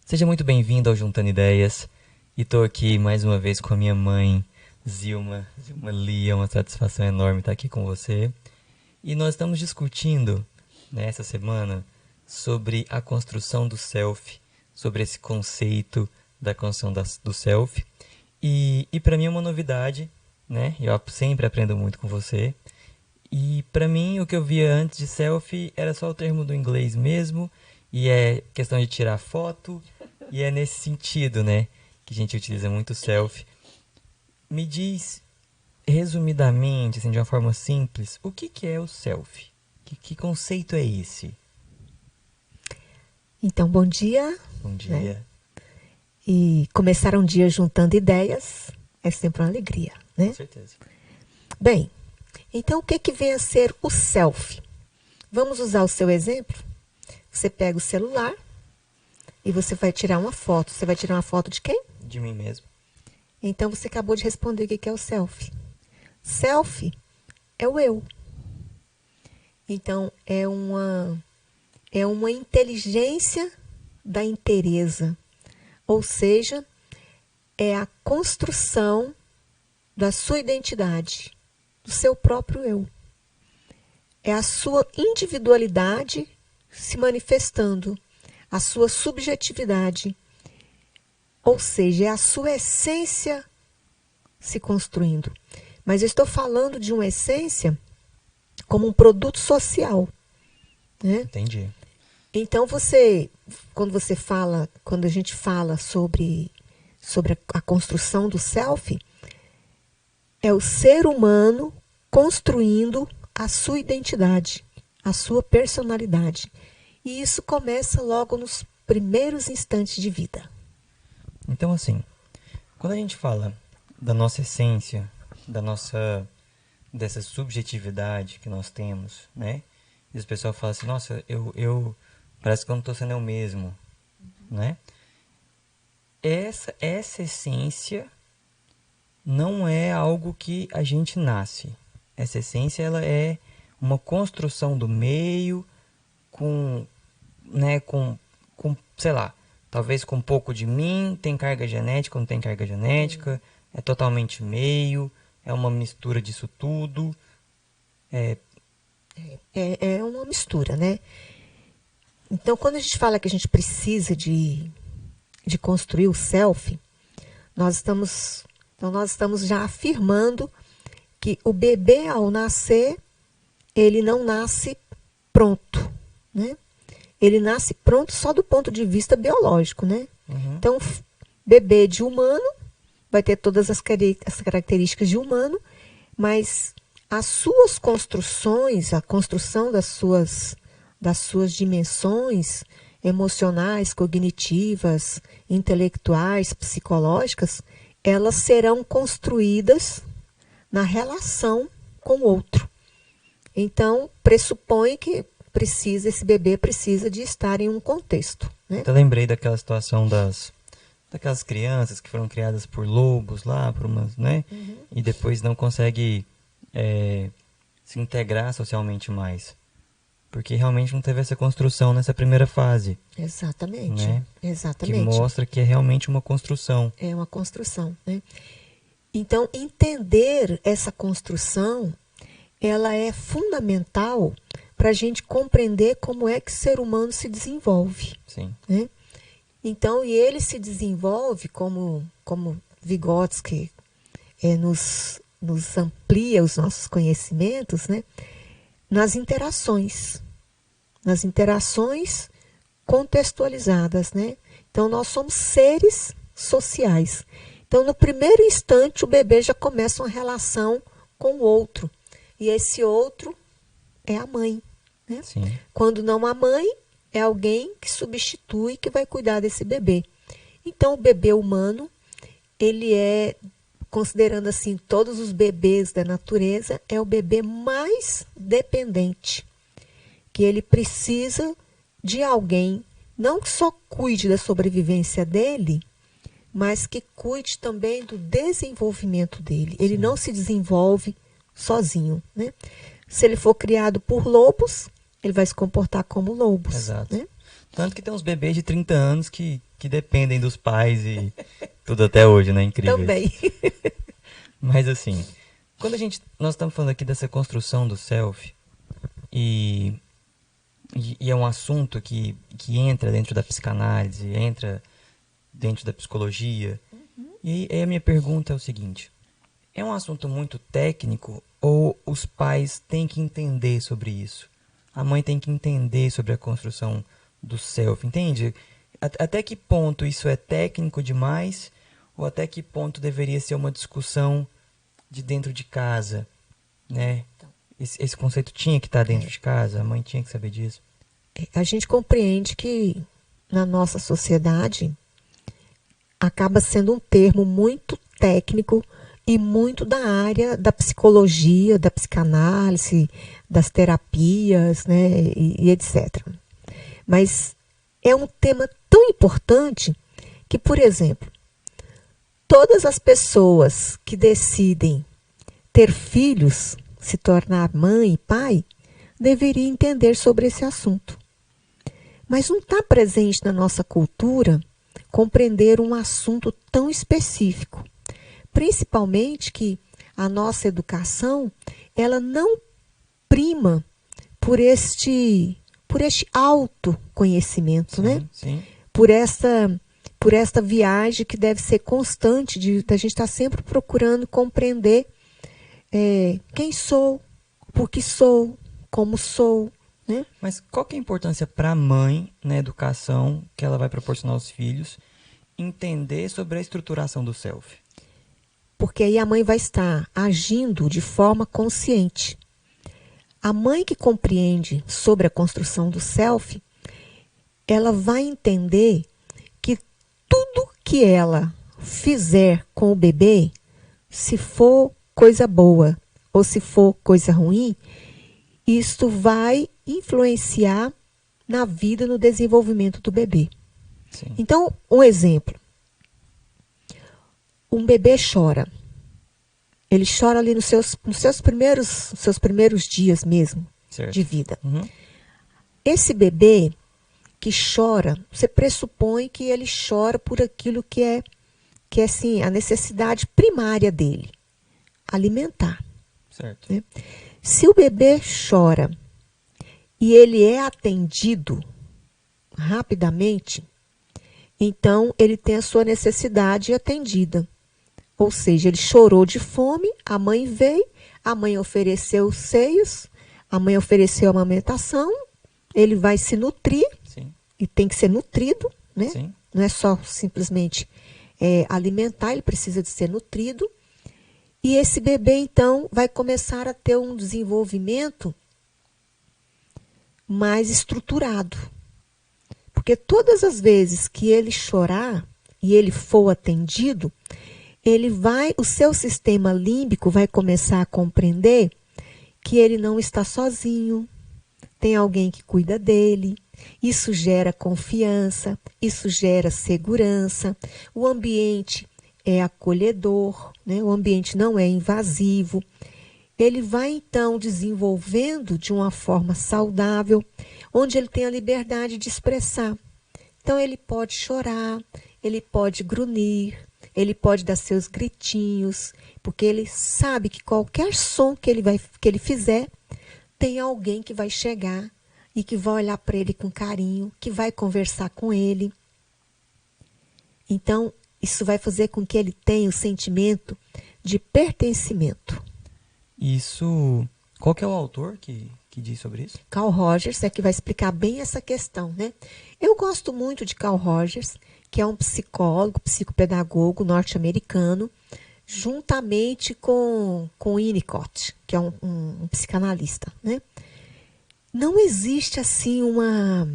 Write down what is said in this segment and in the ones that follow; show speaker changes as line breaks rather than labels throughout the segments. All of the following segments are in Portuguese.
Seja muito bem-vindo ao Juntando Ideias. E tô aqui mais uma vez com a minha mãe, Zilma Lia. É uma satisfação enorme estar aqui com você. E nós estamos discutindo, nessa semana, sobre a construção do self, sobre esse conceito da construção do self. E para mim é uma novidade, né? Eu sempre aprendo muito com você. E para mim, o que eu via antes de selfie era só o termo do inglês mesmo, e é questão de tirar foto, e é nesse sentido, né, que a gente utiliza muito selfie. Me diz, resumidamente, assim, de uma forma simples, o que é o selfie? Que conceito é esse?
Então, bom dia,
Bom
né?
dia.
E começar um dia juntando ideias é sempre uma alegria,
Com
né?
certeza.
Bem, então o que vem a ser o selfie? Vamos usar o seu exemplo? Você pega o celular e você vai tirar uma foto. Você vai tirar uma foto de quem?
De mim mesmo.
Então você acabou de responder o que é o selfie. Selfie é o eu. Então é uma inteligência da inteireza. Ou seja, é a construção da sua identidade, do seu próprio eu. É a sua individualidade se manifestando, a sua subjetividade, ou seja, é a sua essência se construindo. Mas eu estou falando de uma essência como um produto social, né?
Entendi.
Então quando a gente fala sobre a construção do self, é o ser humano construindo a sua identidade, a sua personalidade. E isso começa logo nos primeiros instantes de vida.
Então, assim, quando a gente fala da nossa essência, dessa subjetividade que nós temos, né? E as pessoas falam assim, nossa, eu parece que eu não estou sendo eu mesmo, né? Essa essência não é algo que a gente nasce. Essa essência, ela é uma construção do meio com, né, sei lá, talvez com um pouco de mim, tem carga genética, não tem carga genética, é totalmente meio, é uma mistura disso tudo.
É uma mistura, né? Então, quando a gente fala que a gente precisa de construir o self, nós estamos já afirmando que o bebê, ao nascer, ele não nasce pronto, né? Ele nasce pronto só do ponto de vista biológico, né?
Uhum.
Então, bebê de humano vai ter todas as características de humano, mas as suas construções, a construção das suas dimensões emocionais, cognitivas, intelectuais, psicológicas, elas serão construídas na relação com o outro. Então, pressupõe que esse bebê precisa de estar em um contexto, né?
Até lembrei daquela situação daquelas crianças que foram criadas por lobos lá, por umas, né? E depois não consegue se integrar socialmente mais. Porque realmente não teve essa construção nessa primeira fase,
Exatamente,
né? Que
exatamente.
mostra que é realmente uma construção.
É uma construção, né? Então, entender essa construção, ela é fundamental para a gente compreender como é que o ser humano se desenvolve,
Sim.
né? Então, e ele se desenvolve como Vygotsky nos amplia os nossos conhecimentos, né? Nas interações contextualizadas, né? Então, nós somos seres sociais. Então, no primeiro instante, o bebê já começa uma relação com o outro. E esse outro é a mãe, né?
Sim.
Quando não a mãe, é alguém que substitui, que vai cuidar desse bebê. Então, o bebê humano, ele é, considerando assim todos os bebês da natureza, é o bebê mais dependente. Que ele precisa de alguém, não que só cuide da sobrevivência dele, mas que cuide também do desenvolvimento dele. Ele
Sim.
não se desenvolve sozinho, né? Se ele for criado por lobos, ele vai se comportar como lobos,
Exato.
né?
Tanto que tem uns bebês de 30 anos que dependem dos pais e tudo até hoje, né? Incrível.
Também.
Mas assim, nós estamos falando aqui dessa construção do self e, e é um assunto que entra dentro da psicanálise, entra dentro da psicologia. E aí a minha pergunta é o seguinte: é um assunto muito técnico ou os pais têm que entender sobre isso? A mãe tem que entender sobre a construção do self, entende? Até que ponto isso é técnico demais ou até que ponto deveria ser uma discussão de dentro de casa, né? Esse conceito tinha que estar dentro de casa, a mãe tinha que saber disso.
A gente compreende que na nossa sociedade acaba sendo um termo muito técnico e muito da área da psicologia, da psicanálise, das terapias, né, e etc. Mas é um tema tão importante que, por exemplo, todas as pessoas que decidem ter filhos, se tornar mãe e pai, deveriam entender sobre esse assunto. Mas não está presente na nossa cultura compreender um assunto tão específico. Principalmente que a nossa educação, ela não prima por este autoconhecimento, né?
Sim.
Por esta viagem que deve ser constante, da gente estar sempre procurando compreender quem sou, por que sou, como sou, né?
Mas qual que é a importância para a mãe na educação que ela vai proporcionar aos filhos entender sobre a estruturação do self?
Porque aí a mãe vai estar agindo de forma consciente. A mãe que compreende sobre a construção do self, ela vai entender que tudo que ela fizer com o bebê, se for coisa boa ou se for coisa ruim, isto vai influenciar na vida, no desenvolvimento do bebê.
Sim.
Então, um exemplo. Um bebê chora. Ele chora ali nos seus primeiros dias mesmo,
Certo.
de vida.
Uhum.
Esse bebê que chora, você pressupõe que ele chora por aquilo que é assim, a necessidade primária dele, alimentar.
Certo.
Né? Se o bebê chora e ele é atendido rapidamente, então ele tem a sua necessidade atendida. Ou seja, ele chorou de fome, a mãe veio, a mãe ofereceu os seios, a mãe ofereceu a amamentação, ele vai se nutrir.
Sim.
E tem que ser nutrido, né?
Sim.
Não é só simplesmente alimentar, ele precisa de ser nutrido. E esse bebê, então, vai começar a ter um desenvolvimento mais estruturado. Porque todas as vezes que ele chorar e ele for atendido, o seu sistema límbico vai começar a compreender que ele não está sozinho, tem alguém que cuida dele. Isso gera confiança, isso gera segurança, o ambiente é acolhedor, né? O ambiente não é invasivo. Ele vai então desenvolvendo de uma forma saudável, onde ele tem a liberdade de expressar. Então ele pode chorar, ele pode grunhir, ele pode dar seus gritinhos, porque ele sabe que qualquer som que ele fizer, tem alguém que vai chegar e que vai olhar para ele com carinho, que vai conversar com ele. Então, isso vai fazer com que ele tenha o sentimento de pertencimento.
Isso. Qual que é o autor que diz sobre isso?
Carl Rogers é que vai explicar bem essa questão, né? Eu gosto muito de Carl Rogers, que é um psicólogo, psicopedagogo norte-americano, juntamente com Winnicott, que é um psicanalista, né? Não existe assim uma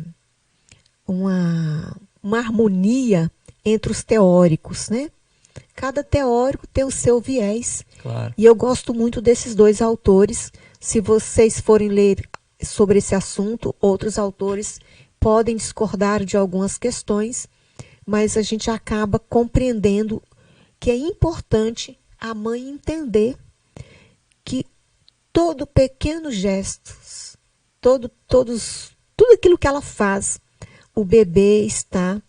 harmonia entre os teóricos, né? Cada teórico tem o seu viés.
Claro.
E eu gosto muito desses dois autores. Se vocês forem ler sobre esse assunto, outros autores podem discordar de algumas questões, mas a gente acaba compreendendo que é importante a mãe entender que todo pequeno gesto, tudo aquilo que ela faz o bebê está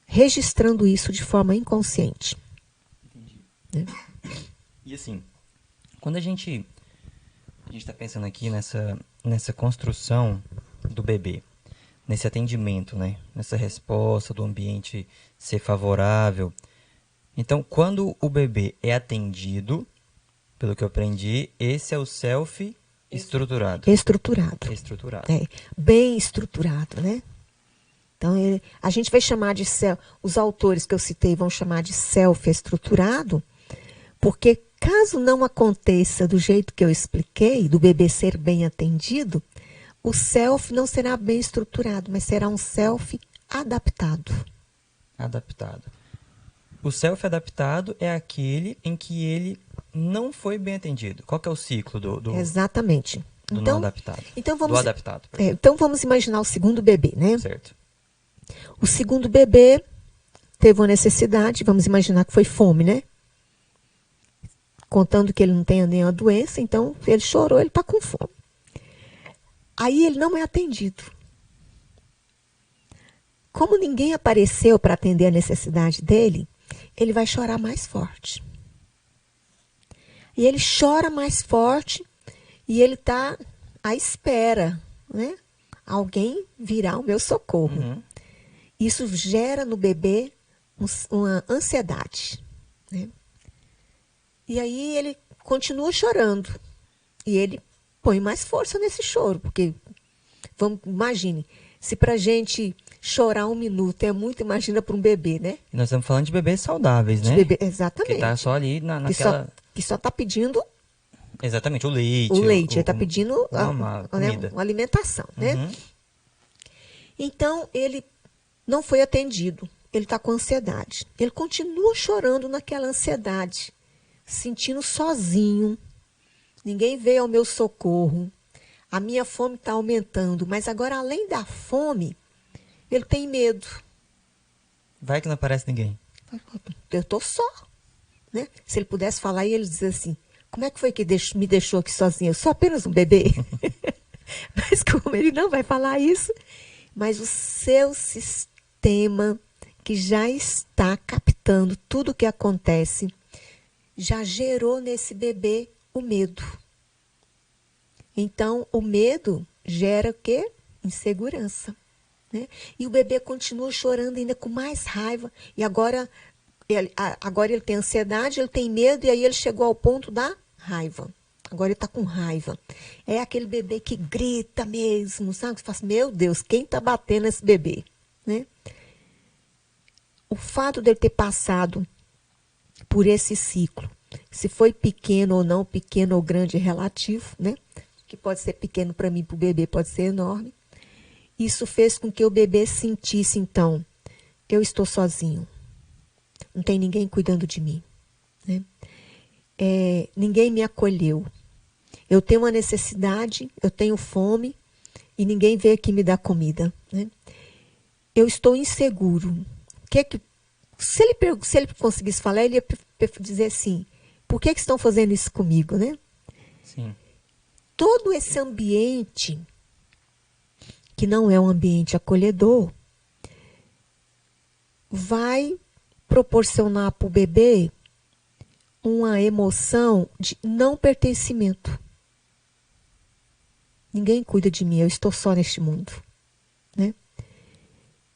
registrando isso de forma inconsciente.
Entendi.
Né?
E assim, quando a gente está pensando aqui nessa construção do bebê, nesse atendimento, né? Nessa resposta do ambiente ser favorável. Então, quando o bebê é atendido, pelo que eu aprendi, esse é o self estruturado.
Estruturado.
Estruturado.
É, bem estruturado, né? Então, a gente vai chamar de os autores que eu citei vão chamar de self estruturado, porque caso não aconteça do jeito que eu expliquei, do bebê ser bem atendido, o self não será bem estruturado, mas será um self adaptado.
Adaptado. O self adaptado é aquele em que ele não foi bem atendido. Qual que é o ciclo do
Exatamente.
do
Então,
não adaptado?
então
Do
vamos,
adaptado.
então vamos imaginar o segundo bebê, né?
Certo.
O segundo bebê teve uma necessidade, vamos imaginar que foi fome, né? Contando que ele não tenha nenhuma doença, então ele chorou, ele está com fome. Aí ele não é atendido. Como ninguém apareceu para atender a necessidade dele, ele vai chorar mais forte. E ele chora mais forte e ele está à espera, né? Alguém virá ao meu socorro.
Uhum.
Isso gera no bebê uma ansiedade, né? E aí ele continua chorando. E ele põe mais força nesse choro, porque, imagine, se pra gente chorar 1 minuto é muito, imagina para um bebê, né?
Nós estamos falando de bebês saudáveis,
De
né?
bebê, exatamente.
Que tá só ali naquela...
Que só tá pedindo
Exatamente, o leite.
o leite, ele tá pedindo
uma comida.
uma alimentação, né?
Uhum.
Então, ele não foi atendido. Ele está com ansiedade. Ele continua chorando naquela ansiedade, sentindo sozinho. Ninguém veio ao meu socorro. A minha fome está aumentando. Mas agora, além da fome, ele tem medo.
Vai que não aparece ninguém.
Eu estou só. Né? Se ele pudesse falar, e ele dizer assim, como é que foi que me deixou aqui sozinha? Eu sou apenas um bebê. Mas como ele não vai falar isso, mas o seu sistema, que já está captando tudo o que acontece, já gerou nesse bebê o medo. Então, o medo gera o quê? Insegurança. Né? E o bebê continua chorando ainda com mais raiva. E agora ele tem ansiedade, ele tem medo, e aí ele chegou ao ponto da raiva. Agora ele está com raiva. É aquele bebê que grita mesmo, sabe? Você fala assim, meu Deus, quem está batendo esse bebê? Né? O fato dele ter passado por esse ciclo, se foi pequeno ou não, pequeno ou grande é relativo, né? Que pode ser pequeno para mim, para o bebê pode ser enorme. Isso fez com que o bebê sentisse, então, eu estou sozinho. Não tem ninguém cuidando de mim. Né? Ninguém me acolheu. Eu tenho uma necessidade, eu tenho fome e ninguém veio aqui me dar comida. Né? Eu estou inseguro. Se ele conseguisse falar, ele ia dizer assim, por que estão fazendo isso comigo? Né?
Sim.
Todo esse ambiente, que não é um ambiente acolhedor, vai proporcionar para o bebê uma emoção de não pertencimento. Ninguém cuida de mim, eu estou só neste mundo. Né?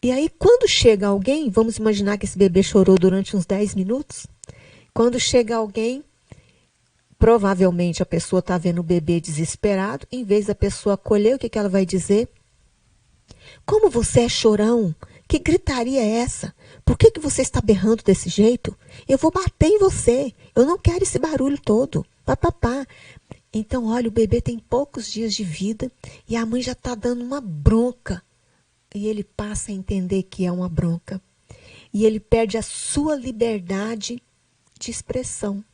E aí, quando chega alguém, vamos imaginar que esse bebê chorou durante uns 10 minutos. Quando chega alguém, provavelmente a pessoa está vendo o bebê desesperado. Em vez da pessoa acolher, o que ela vai dizer? Como você é chorão? Que gritaria é essa? Por que você está berrando desse jeito? Eu vou bater em você. Eu não quero esse barulho todo. Papapá. Então, olha, o bebê tem poucos dias de vida e a mãe já está dando uma bronca. E ele passa a entender que é uma bronca. E ele perde a sua liberdade de expressão.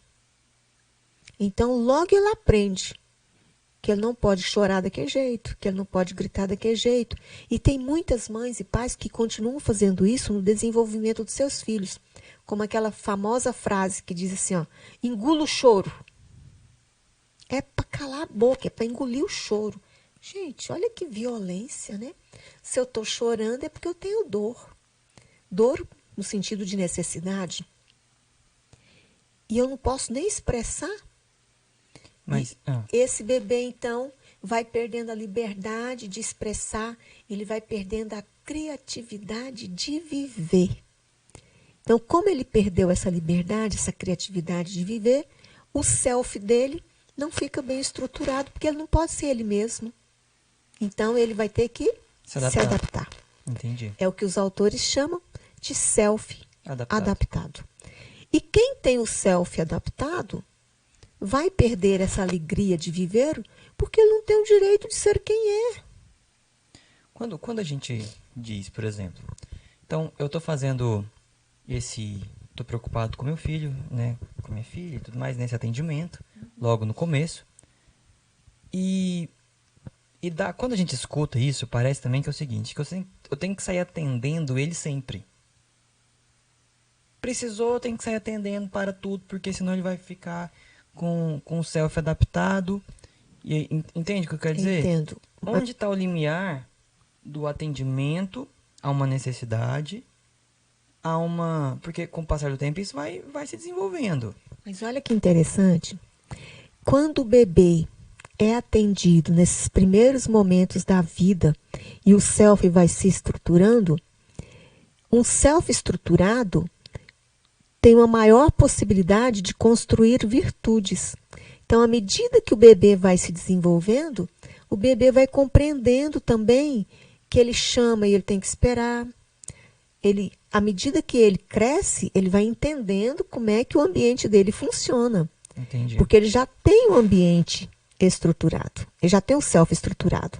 Então, logo ele aprende que ele não pode chorar daquele jeito, que ele não pode gritar daquele jeito. E tem muitas mães e pais que continuam fazendo isso no desenvolvimento dos seus filhos. Como aquela famosa frase que diz assim, ó, engula o choro. É para calar a boca, é para engolir o choro. Gente, olha que violência, né? Se eu estou chorando é porque eu tenho dor. Dor no sentido de necessidade. E eu não posso nem expressar.
Mas,
Esse bebê, então, vai perdendo a liberdade de expressar, ele vai perdendo a criatividade de viver. Então, como ele perdeu essa liberdade, essa criatividade de viver, o self dele não fica bem estruturado, porque ele não pode ser ele mesmo. Então, ele vai ter que se adaptar.
Entendi.
É o que os autores chamam de self adaptado. E quem tem o self adaptado vai perder essa alegria de viver porque ele não tem o direito de ser quem é.
Quando a gente diz, por exemplo, então eu estou fazendo estou preocupado com meu filho, né, com minha filha e tudo mais, nesse atendimento, logo no começo, quando a gente escuta isso, parece também que é o seguinte, que eu tenho que sair atendendo ele sempre. Precisou, eu tenho que sair atendendo para tudo, porque senão ele vai ficar com o self adaptado. Entende o que eu quero dizer?
Entendo.
Onde está o limiar do atendimento a uma necessidade, porque com o passar do tempo isso vai se desenvolvendo.
Mas olha que interessante. Quando o bebê é atendido nesses primeiros momentos da vida e o self vai se estruturando, um self estruturado tem uma maior possibilidade de construir virtudes. Então, à medida que o bebê vai se desenvolvendo, o bebê vai compreendendo também que ele chama e ele tem que esperar. À medida que ele cresce, ele vai entendendo como é que o ambiente dele funciona.
Entendi.
Porque ele já tem um ambiente estruturado, ele já tem um self estruturado.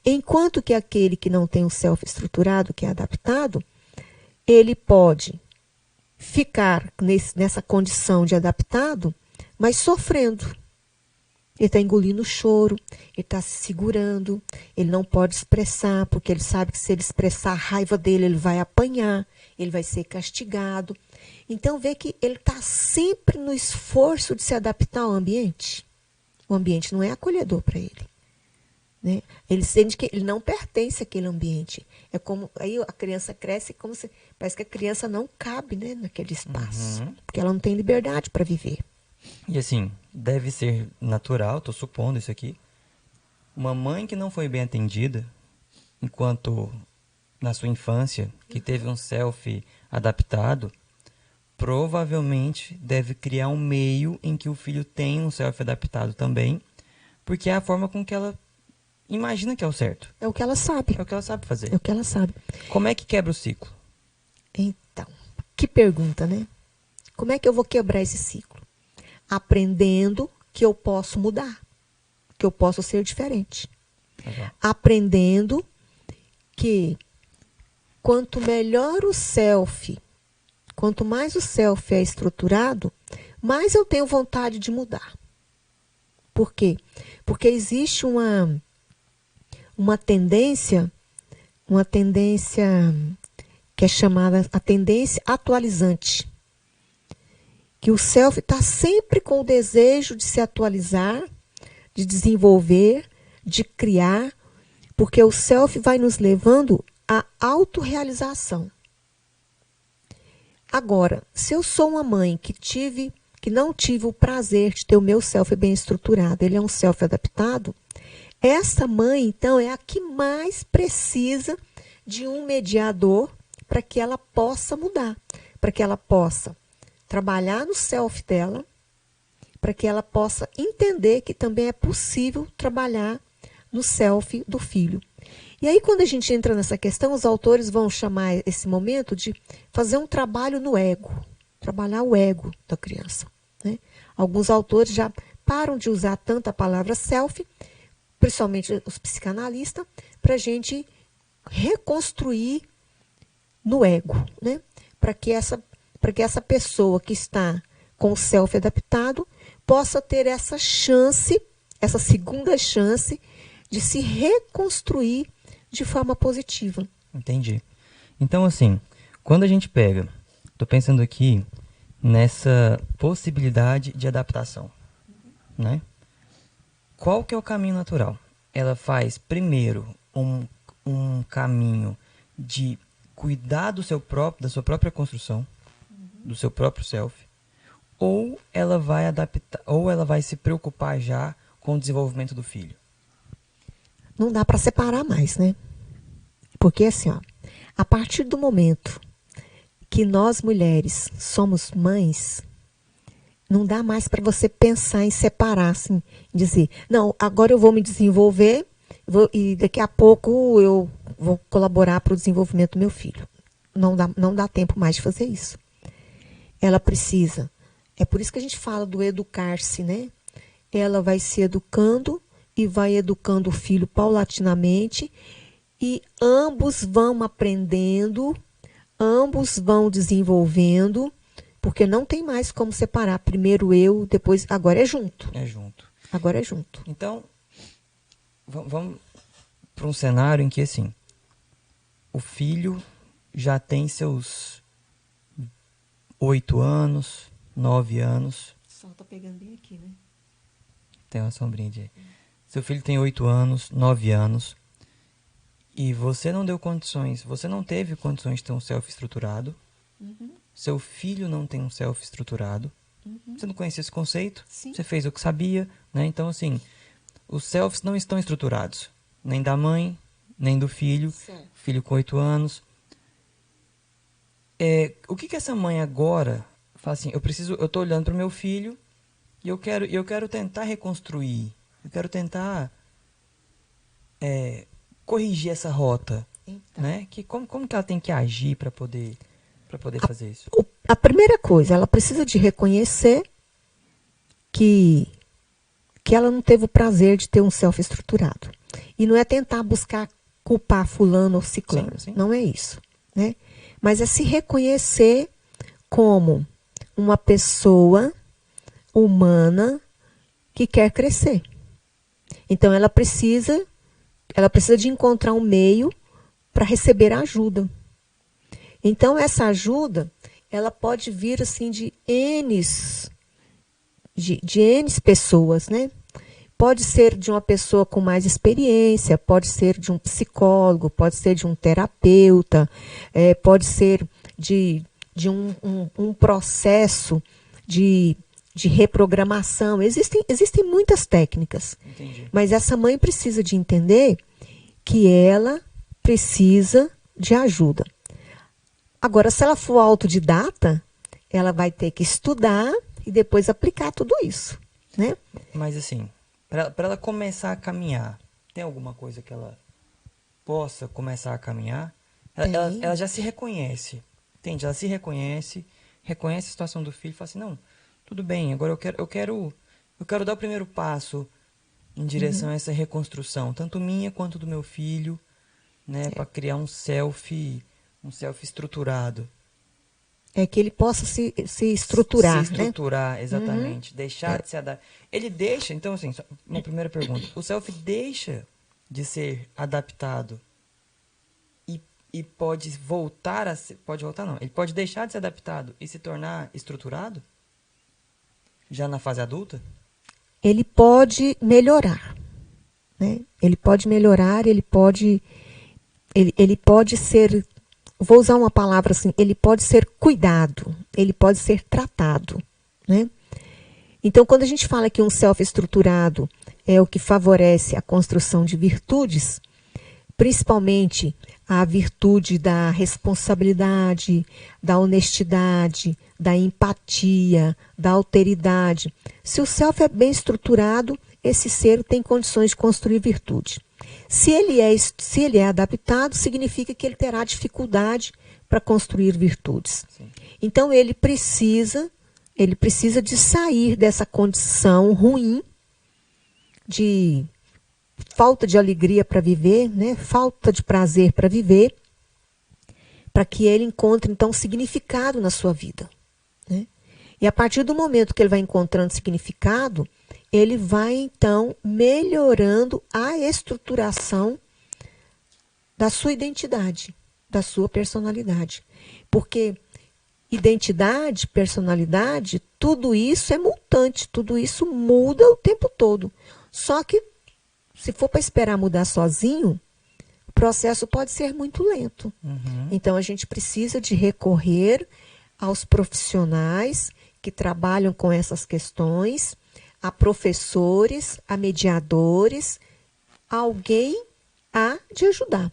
Enquanto que aquele que não tem um self estruturado, que é adaptado, ele pode ficar nessa condição de adaptado, mas sofrendo. Ele está engolindo o choro, ele está se segurando, ele não pode expressar, porque ele sabe que se ele expressar a raiva dele, ele vai apanhar, ele vai ser castigado. Então, vê que ele está sempre no esforço de se adaptar ao ambiente. O ambiente não é acolhedor para ele. Né? Ele sente que ele não pertence àquele ambiente. É como aí a criança cresce como se parece que a criança não cabe, né, naquele espaço, porque ela não tem liberdade para viver.
E assim, deve ser natural, estou supondo isso aqui, uma mãe que não foi bem atendida enquanto na sua infância, que teve um self adaptado, provavelmente deve criar um meio em que o filho tenha um self adaptado também, porque é a forma com que ela imagina que é o certo.
É o que ela sabe.
É o que ela sabe fazer.
É o que ela sabe.
Como é que quebra o ciclo?
Então, que pergunta, né? Como é que eu vou quebrar esse ciclo? Aprendendo que eu posso mudar, que eu posso ser diferente.
Legal.
Aprendendo que quanto melhor o self, quanto mais o self é estruturado, mais eu tenho vontade de mudar. Por quê? Porque existe uma tendência que é chamada a tendência atualizante. Que o self está sempre com o desejo de se atualizar, de desenvolver, de criar, porque o self vai nos levando à autorrealização. Agora, se eu sou uma mãe que não tive o prazer de ter o meu self bem estruturado, ele é um self adaptado, essa mãe, então, é a que mais precisa de um mediador para que ela possa mudar, para que ela possa trabalhar no self dela, para que ela possa entender que também é possível trabalhar no self do filho. E aí, quando a gente entra nessa questão, os autores vão chamar esse momento de fazer um trabalho no ego, trabalhar o ego da criança. Né? Alguns autores já param de usar tanto a palavra self, principalmente os psicanalistas, para a gente reconstruir no ego, né? Para que essa pessoa que está com o self adaptado possa ter essa chance, essa segunda chance de se reconstruir de forma positiva.
Entendi. Então, assim, quando a gente pega, estou pensando aqui nessa possibilidade de adaptação, né? Qual que é o caminho natural? Ela faz primeiro um caminho de cuidar do seu próprio, da sua própria construção, do seu próprio self, ou ela vai adaptar, ou ela vai se preocupar já com o desenvolvimento do filho?
Não dá para separar mais, né? Porque assim, ó, a partir do momento que nós mulheres somos mães, não dá mais para você pensar em separar, assim, dizer, não, agora eu vou me desenvolver e daqui a pouco eu vou colaborar para o desenvolvimento do meu filho. Não dá tempo mais de fazer isso. Ela precisa. É por isso que a gente fala do educar-se, né? Ela vai se educando e vai educando o filho paulatinamente e ambos vão aprendendo, ambos vão desenvolvendo, porque não tem mais como separar. Primeiro eu, depois... Agora é junto.
É junto.
Agora é junto.
Então, vamos para um cenário em que, assim, o filho já tem seus 8 anos, 9 anos.
O sol tá pegando bem aqui, né?
Tem uma sombrinha de... Seu filho tem 8 anos, 9 anos, e você não deu condições, você não teve condições de ter um self estruturado. Seu filho não tem um self estruturado. Você não conhecia esse conceito.
Sim.
Você fez o que sabia, né? Então, assim, os selves não estão estruturados. Nem da mãe, nem do filho.
Certo.
Filho com 8 anos. O que essa mãe agora fala assim, eu tô olhando para o meu filho e eu quero tentar reconstruir. Eu quero tentar corrigir essa rota.
Então.
Né? Como que ela tem que agir para poder fazer isso?
A primeira coisa, ela precisa de reconhecer que ela não teve o prazer de ter um self estruturado. E não é tentar buscar culpar fulano ou ciclano.
Sim, sim.
Não é isso. Né? Mas é se reconhecer como uma pessoa humana que quer crescer. Então ela precisa de encontrar um meio para receber ajuda. Então essa ajuda, ela pode vir assim de N pessoas, né? Pode ser de uma pessoa com mais experiência, pode ser de um psicólogo, pode ser de um terapeuta, pode ser de um processo de reprogramação. Existem muitas técnicas.
Entendi.
Mas essa mãe precisa de entender que ela precisa de ajuda. Agora, se ela for autodidata, ela vai ter que estudar e depois aplicar tudo isso, né?
Mas assim, para ela começar a caminhar, tem alguma coisa que ela possa começar a caminhar? Ela já se reconhece, entende? Ela se reconhece a situação do filho e fala assim, não, tudo bem, agora eu quero dar o primeiro passo em direção a essa reconstrução, tanto minha quanto do meu filho, né, para criar um self estruturado.
É que ele possa se estruturar,
Se estruturar, né? Exatamente. Deixar de se adaptar. Ele deixa, então assim, uma primeira pergunta. O self deixa de ser adaptado e pode voltar a ser... Pode voltar, não. Ele pode deixar de ser adaptado e se tornar estruturado? Já na fase adulta?
Ele pode melhorar, né? Ele pode melhorar, ele pode ser... Vou usar uma palavra assim, ele pode ser cuidado, ele pode ser tratado, né? Então, quando a gente fala que um self estruturado é o que favorece a construção de virtudes, principalmente a virtude da responsabilidade, da honestidade, da empatia, da alteridade. Se o self é bem estruturado, esse ser tem condições de construir virtude. Se ele é adaptado, significa que ele terá dificuldade para construir virtudes.
Sim.
Então ele precisa de sair dessa condição ruim de falta de alegria para viver, né? Falta de prazer para viver, para que ele encontre então significado na sua vida, né? E a partir do momento que ele vai encontrando significado, ele vai, então, melhorando a estruturação da sua identidade, da sua personalidade. Porque identidade, personalidade, tudo isso é mutante, tudo isso muda o tempo todo. Só que, se for para esperar mudar sozinho, processo pode ser muito lento.
Uhum.
Então, a gente precisa de recorrer aos profissionais que trabalham com essas questões, a professores, a mediadores, alguém a de ajudar.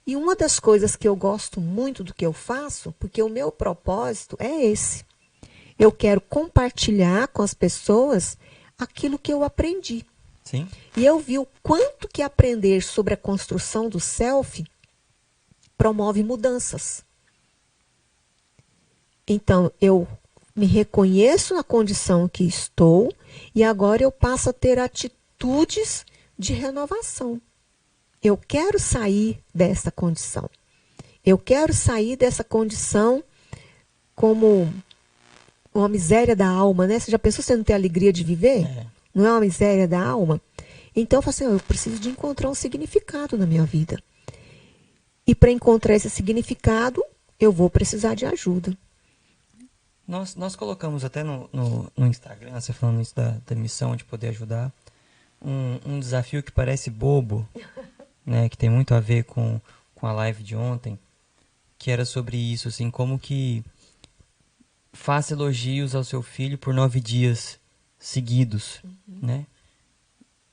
E uma das coisas que eu gosto muito do que eu faço, porque o meu propósito é esse. Eu quero compartilhar com as pessoas aquilo que eu aprendi.
Sim.
E eu vi o quanto que aprender sobre a construção do self promove mudanças. Então, eu me reconheço na condição que estou e agora eu passo a ter atitudes de renovação. Eu quero sair dessa condição. Eu quero sair dessa condição como uma miséria da alma, né? Você já pensou você não ter alegria de viver?
É.
Não é uma miséria da alma? Então eu falo assim, eu preciso de encontrar um significado na minha vida. E para encontrar esse significado, eu vou precisar de ajuda.
Nós colocamos até no Instagram, você falando isso da missão de poder ajudar, um desafio que parece bobo, né, que tem muito a ver com a live de ontem, que era sobre isso, assim, como que faça elogios ao seu filho por 9 dias seguidos, né?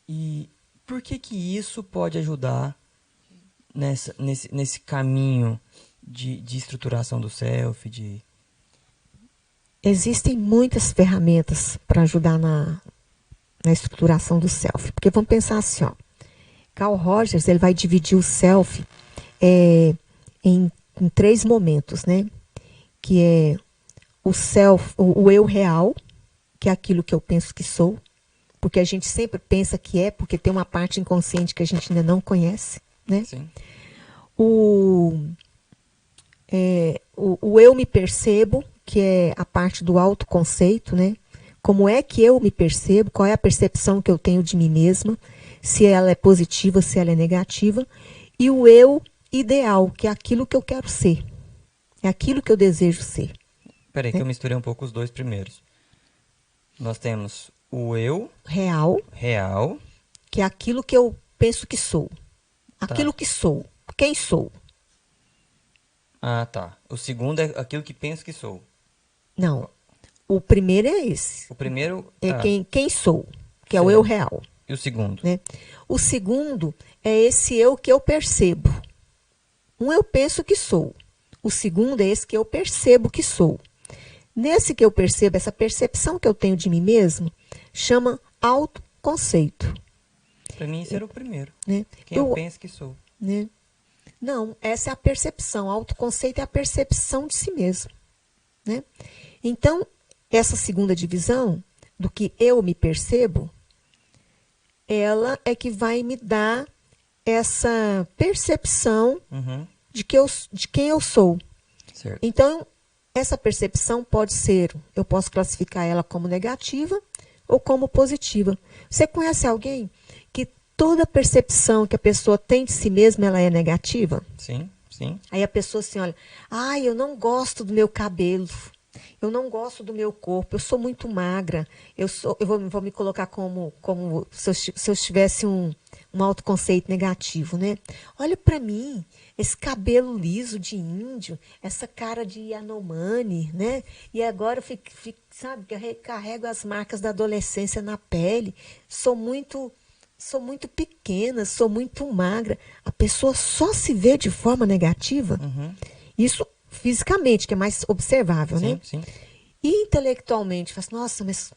E por que isso pode ajudar nesse caminho de estruturação do self, de...
Existem muitas ferramentas para ajudar na estruturação do self. Porque vamos pensar assim, ó. Carl Rogers, ele vai dividir o self em 3 momentos, né? Que é o self, o eu real, que é aquilo que eu penso que sou, porque a gente sempre pensa que é, porque tem uma parte inconsciente que a gente ainda não conhece, né?
Sim.
O eu me percebo, que é a parte do autoconceito, né? Como é que eu me percebo, qual é a percepção que eu tenho de mim mesma, se ela é positiva, se ela é negativa, e o eu ideal, que é aquilo que eu quero ser, é aquilo que eu desejo ser.
Peraí, que eu misturei um pouco os dois primeiros. Nós temos o eu
Real,
real,
que é aquilo que eu penso que sou, aquilo
tá.
que sou, quem sou.
Ah, tá. O segundo é aquilo que penso que sou.
Não, o primeiro é esse,
O primeiro,
é
tá,
quem sou, que é o eu
certo.
real.
E o segundo?
Né? O segundo é esse eu que eu percebo. Um eu penso que sou. O segundo é esse que eu percebo que sou. Nesse que eu percebo, essa percepção que eu tenho de mim mesmo, chama autoconceito.
Pra mim, esse era o primeiro.
Né?
Quem eu penso que sou.
Né? Não, essa é a percepção. Autoconceito é a percepção de si mesmo. Né? Então, essa segunda divisão, do que eu me percebo, ela é que vai me dar essa percepção
Uhum.
de quem eu sou.
Certo.
Então, essa percepção pode ser, eu posso classificar ela como negativa ou como positiva. Você conhece alguém que toda percepção que a pessoa tem de si mesma, ela é negativa?
Sim, sim.
Aí a pessoa assim, olha, eu não gosto do meu cabelo, eu não gosto do meu corpo, eu sou muito magra, eu vou me colocar como se eu tivesse um autoconceito negativo, né? Olha para mim, esse cabelo liso de índio, essa cara de Yanomami, né? E agora eu sabe, carrego as marcas da adolescência na pele, sou muito pequena, sou muito magra. A pessoa só se vê de forma negativa.
Uhum.
Isso fisicamente, que é mais observável,
Sim,
né?
sim.
E intelectualmente, faz, nossa, mas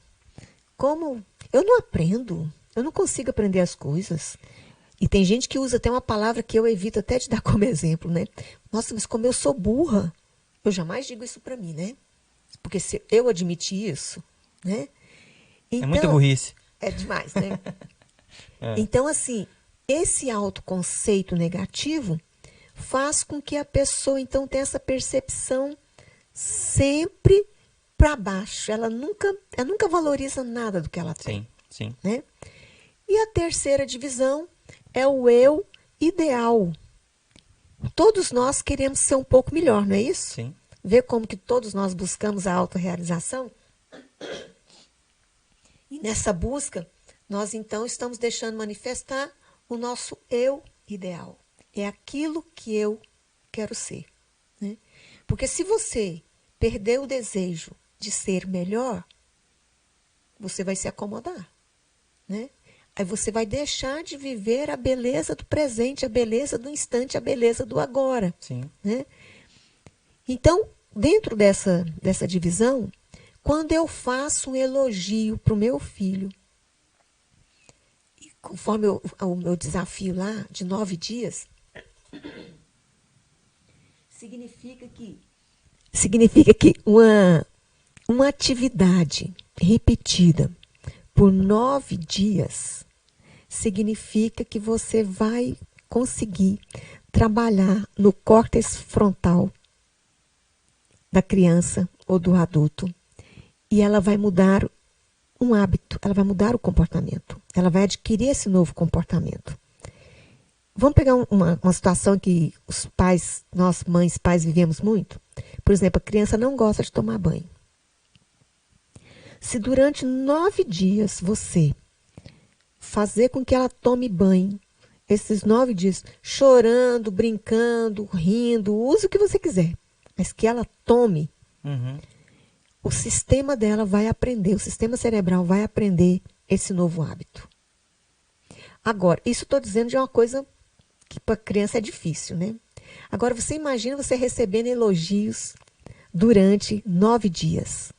como eu não aprendo, eu não consigo aprender as coisas. E tem gente que usa até uma palavra que eu evito até de dar como exemplo, né? Nossa, mas como eu sou burra. Eu jamais digo isso para mim, né? Porque se eu admitir isso, né?
É
Então,
muita burrice.
é demais, né?
É.
Então, assim, esse autoconceito negativo faz com que a pessoa, então, tenha essa percepção sempre para baixo. Ela nunca valoriza nada do que ela tem.
Sim, sim.
Né? E a terceira divisão é o eu ideal. Todos nós queremos ser um pouco melhor, não é isso?
Sim.
Ver como que todos nós buscamos a autorrealização. E nessa busca, nós então estamos deixando manifestar o nosso eu ideal. é aquilo que eu quero ser, né? Porque se você perder o desejo de ser melhor, você vai se acomodar, né? Aí você vai deixar de viver a beleza do presente, a beleza do instante, a beleza do agora,
Sim.
né? Então, dentro dessa divisão, quando eu faço um elogio para o meu filho, conforme o meu desafio lá de 9 dias, significa que uma atividade repetida por 9 dias significa que você vai conseguir trabalhar no córtex frontal da criança ou do adulto e ela vai mudar um hábito, ela vai mudar o comportamento, ela vai adquirir esse novo comportamento. Vamos pegar uma situação que os pais, nós mães, pais vivemos muito. Por exemplo, a criança não gosta de tomar banho. Se durante 9 dias você fazer com que ela tome banho, esses 9 dias, chorando, brincando, rindo, use o que você quiser, mas que ela tome, o sistema dela vai aprender, o sistema cerebral vai aprender esse novo hábito. Agora, isso estou dizendo de uma coisa que para a criança é difícil, né? Agora, você imagina você recebendo elogios durante 9 dias.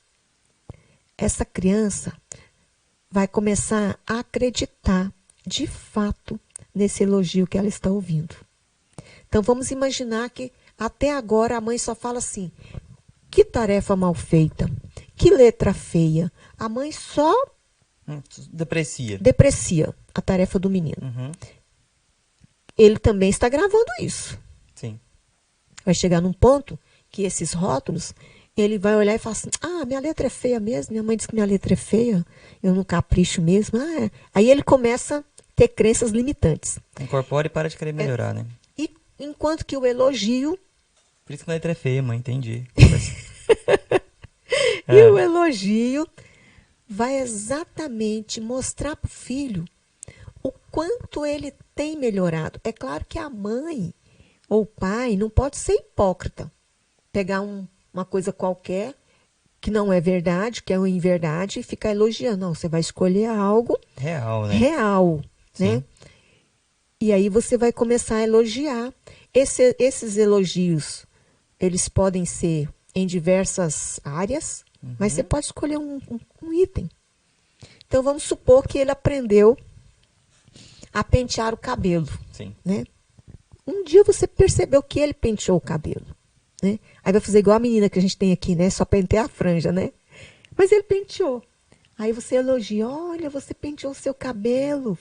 Essa criança vai começar a acreditar, de fato, nesse elogio que ela está ouvindo. Então, vamos imaginar que até agora a mãe só fala assim, que tarefa mal feita, que letra feia. A mãe só deprecia a tarefa do menino. Ele também está gravando isso.
Sim.
Vai chegar num ponto que esses rótulos, ele vai olhar e falar assim, minha letra é feia mesmo, minha mãe diz que minha letra é feia, eu não capricho mesmo. É. Aí ele começa a ter crenças limitantes.
Incorpora e para de querer melhorar, né?
E enquanto que o elogio...
Por isso que a letra é feia, mãe, entendi.
E o elogio vai exatamente mostrar para o filho o quanto ele tem melhorado. É claro que a mãe ou o pai não pode ser hipócrita. Pegar uma coisa qualquer que não é verdade, que é uma inverdade, e ficar elogiando. Não, você vai escolher algo
real, né?
Real, né? E aí você vai começar a elogiar. Esses elogios, eles podem ser em diversas áreas, mas você pode escolher um item. Então, vamos supor que ele aprendeu a pentear o cabelo.
Sim.
Né? Um dia você percebeu que ele penteou o cabelo. Né? Aí vai fazer igual a menina que a gente tem aqui, né? Só pentear a franja, né? Mas ele penteou. Aí você elogia, olha, você penteou o seu cabelo.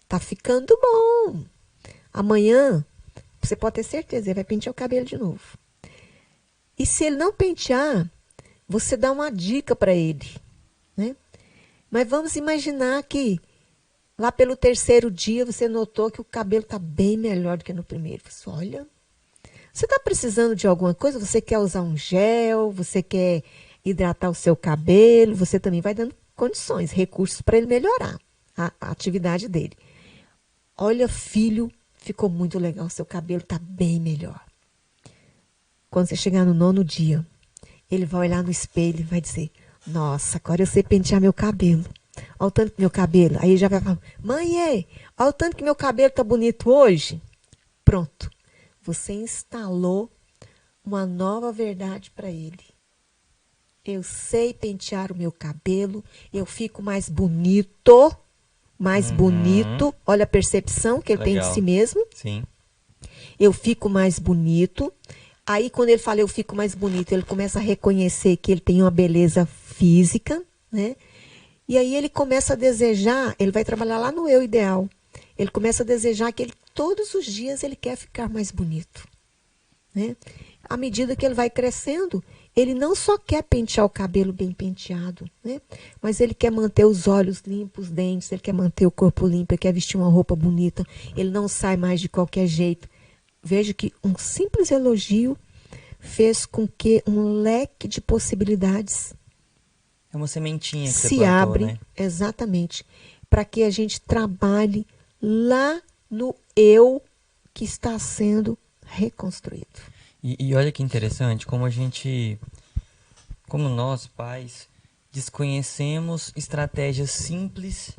Tá ficando bom. Amanhã, você pode ter certeza, ele vai pentear o cabelo de novo. E se ele não pentear, você dá uma dica para ele. Né? Mas vamos imaginar que lá pelo 3º dia você notou que o cabelo está bem melhor do que no primeiro. Você olha, você está precisando de alguma coisa? Você quer usar um gel? Você quer hidratar o seu cabelo? Você também vai dando condições, recursos para ele melhorar a atividade dele. Olha, filho, ficou muito legal, seu cabelo está bem melhor. Quando você chegar no 9º dia, ele vai olhar no espelho e vai dizer, nossa, agora eu sei pentear meu cabelo. Olha o tanto que meu cabelo. Aí ele já vai falar, mãe, olha o tanto que meu cabelo está bonito hoje. Pronto. Você instalou uma nova verdade para ele. Eu sei pentear o meu cabelo, eu fico mais bonito, Olha a percepção que ele tem de si mesmo.
Sim.
Eu fico mais bonito. Aí, quando ele fala eu fico mais bonito, ele começa a reconhecer que ele tem uma beleza física, né? E aí ele começa a desejar, ele vai trabalhar lá no eu ideal. Ele começa a desejar que todos os dias ele quer ficar mais bonito. Né? À medida que ele vai crescendo, ele não só quer pentear o cabelo bem penteado, né? Mas ele quer manter os olhos limpos, os dentes, ele quer manter o corpo limpo, ele quer vestir uma roupa bonita, ele não sai mais de qualquer jeito. Veja que um simples elogio fez com que um leque de possibilidades
é uma sementinha que
se
você plantou,
abre,
né?
Exatamente, para que a gente trabalhe lá no eu que está sendo reconstruído.
E olha que interessante, como nós, pais, desconhecemos estratégias simples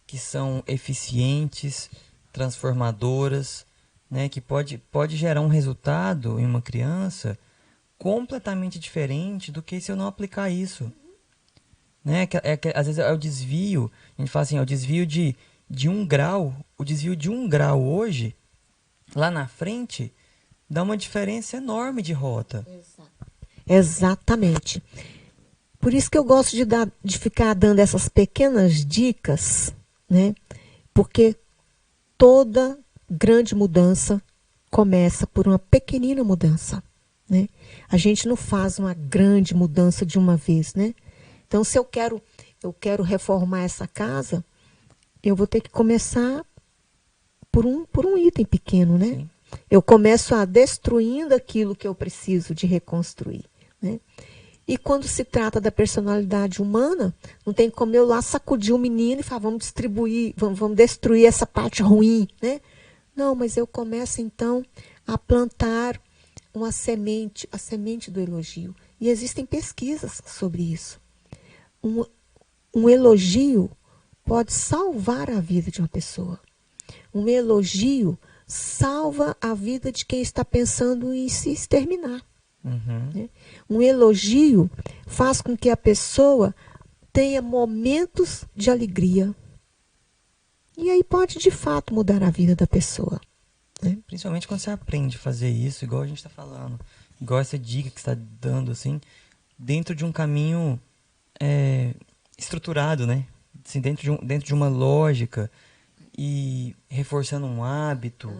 que são eficientes, transformadoras, né, que pode gerar um resultado em uma criança completamente diferente do que se eu não aplicar isso. Né? Às vezes é o desvio, a gente fala assim, é o desvio de 1 grau. O desvio de 1 grau hoje, lá na frente, dá uma diferença enorme de rota.
Exatamente. Por isso que eu gosto de ficar dando essas pequenas dicas, né? Porque toda grande mudança começa por uma pequenina mudança, né? A gente não faz uma grande mudança de uma vez, né? Então, se eu quero reformar essa casa, eu vou ter que começar por um item pequeno, né?
Sim.
Eu começo destruindo aquilo que eu preciso de reconstruir, né? E quando se trata da personalidade humana, não tem como eu lá sacudir o menino e falar, vamos distribuir, vamos destruir essa parte ruim, né? Não, mas eu começo então a plantar uma semente, a semente do elogio. E existem pesquisas sobre isso. Um elogio pode salvar a vida de uma pessoa. Um elogio salva a vida de quem está pensando em se exterminar.
Uhum.
Né? Um elogio faz com que a pessoa tenha momentos de alegria. E aí pode, de fato, mudar a vida da pessoa. Né?
Principalmente quando você aprende a fazer isso, igual a gente está falando. Igual essa dica que você está dando, assim, dentro de um caminho estruturado, né? Assim, dentro de uma lógica e reforçando um hábito.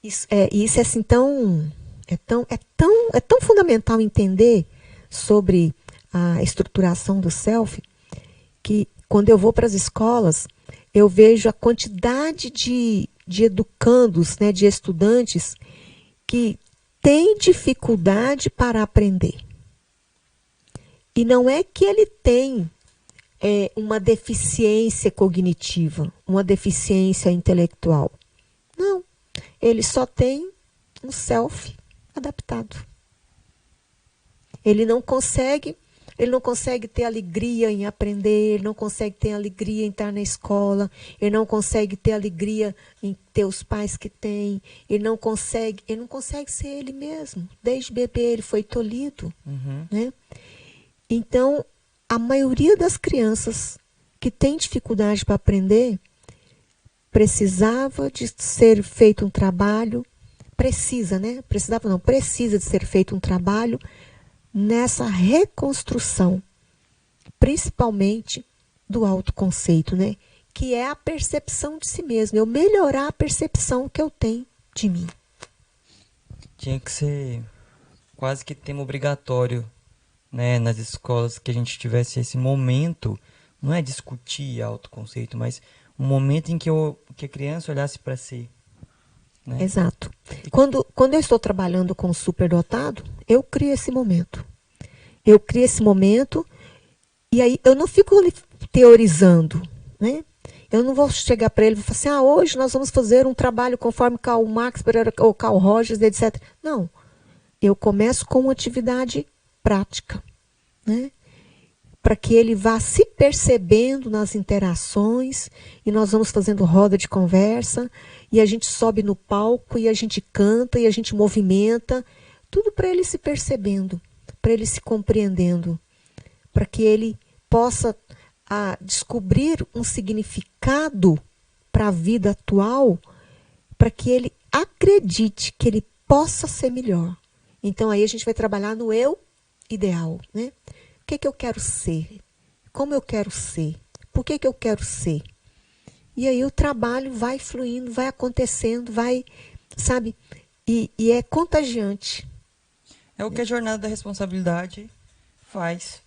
Isso é assim é tão fundamental entender sobre a estruturação do self que quando eu vou para as escolas eu vejo a quantidade de educandos, né, de estudantes que têm dificuldade para aprender. E não é que ele tem uma deficiência cognitiva, uma deficiência intelectual. Não. Ele só tem um self adaptado. Ele não consegue ter alegria em aprender, ele não consegue ter alegria em estar na escola, ele não consegue ter alegria em ter os pais que tem, ele não consegue ser ele mesmo. Desde bebê ele foi tolhido.
Uhum.
Né? Então, a maioria das crianças que tem dificuldade para aprender precisava de ser feito um trabalho, precisa de ser feito um trabalho nessa reconstrução, principalmente do autoconceito, né? Que é a percepção de si mesmo, eu melhorar a percepção que eu tenho de mim.
Tinha que ser quase que tema obrigatório, né, nas escolas, que a gente tivesse esse momento, não é discutir autoconceito, mas um momento em que a criança olhasse para si. Né?
Exato. Quando eu estou trabalhando com o superdotado, eu crio esse momento. E aí eu não fico teorizando, né? Eu não vou chegar para ele e falar assim, hoje nós vamos fazer um trabalho conforme Karl Marx ou Carl Rogers, etc. Não. Eu começo com uma atividade prática, né? Para que ele vá se percebendo nas interações, e nós vamos fazendo roda de conversa, e a gente sobe no palco, e a gente canta, e a gente movimenta, tudo para ele se percebendo, para ele se compreendendo, para que ele possa descobrir um significado para a vida atual, para que ele acredite que ele possa ser melhor. Então aí a gente vai trabalhar no eu ideal, né? O que eu quero ser? Como eu quero ser? Por que eu quero ser? E aí o trabalho vai fluindo, vai acontecendo, vai, sabe? E é contagiante.
É o que a jornada da responsabilidade faz,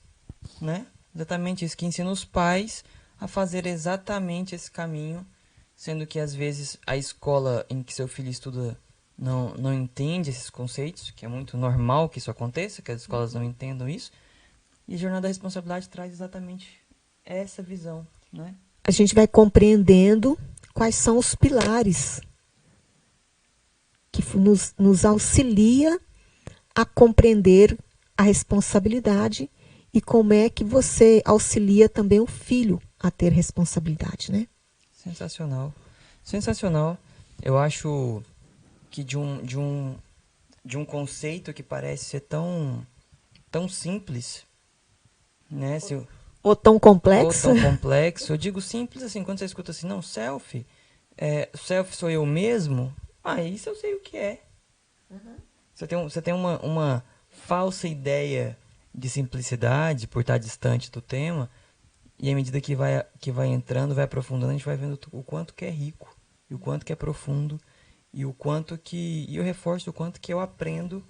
né? Exatamente isso, que ensina os pais a fazer exatamente esse caminho, sendo que às vezes a escola em que seu filho estuda não entende esses conceitos, que é muito normal que isso aconteça, que as escolas não entendam isso. E a jornada da responsabilidade traz exatamente essa visão, né?
A gente vai compreendendo quais são os pilares nos auxilia a compreender a responsabilidade e como é que você auxilia também o filho a ter responsabilidade, né?
Sensacional. Sensacional. Eu acho que de um conceito que parece ser tão simples, né?
Ou tão complexo.
Ou tão complexo. Eu digo simples assim, quando você escuta assim, não, self sou eu mesmo, isso eu sei o que é. Uhum. Você tem uma falsa ideia de simplicidade por estar distante do tema, e à medida que vai entrando, vai aprofundando, a gente vai vendo o quanto que é rico, e o quanto que é profundo, e eu reforço o quanto que eu aprendo,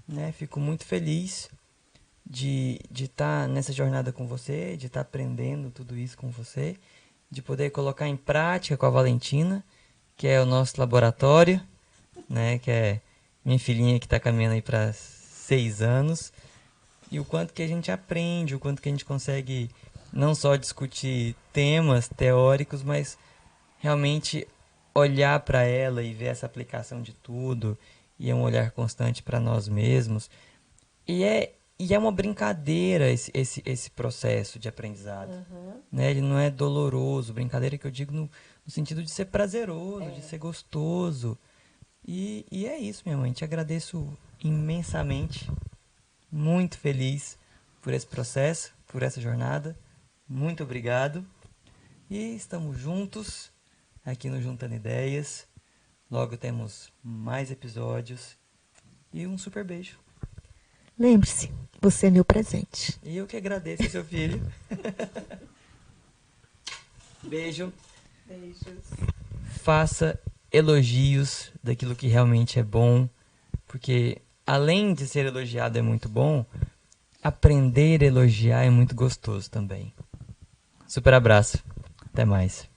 né? Fico muito feliz de estar nessa jornada com você, de estar aprendendo tudo isso com você, de poder colocar em prática com a Valentina, que é o nosso laboratório, né? Que é minha filhinha que está caminhando aí para 6 anos, e o quanto que a gente aprende, o quanto que a gente consegue não só discutir temas teóricos, mas realmente olhar para ela e ver essa aplicação de tudo, e é um olhar constante para nós mesmos. E é uma brincadeira esse processo de aprendizado. Uhum. Né? Ele não é doloroso, brincadeira que eu digo no sentido de ser prazeroso, de ser gostoso. E é isso, minha mãe. Te agradeço imensamente. Muito feliz por esse processo, por essa jornada. Muito obrigado. E estamos juntos aqui no Juntando Ideias. Logo temos mais episódios. E um super beijo.
Lembre-se, você é meu presente.
E eu que agradeço, seu filho. Beijo.
Beijos.
Faça elogios daquilo que realmente é bom, porque além de ser elogiado é muito bom, aprender a elogiar é muito gostoso também. Super abraço. Até mais.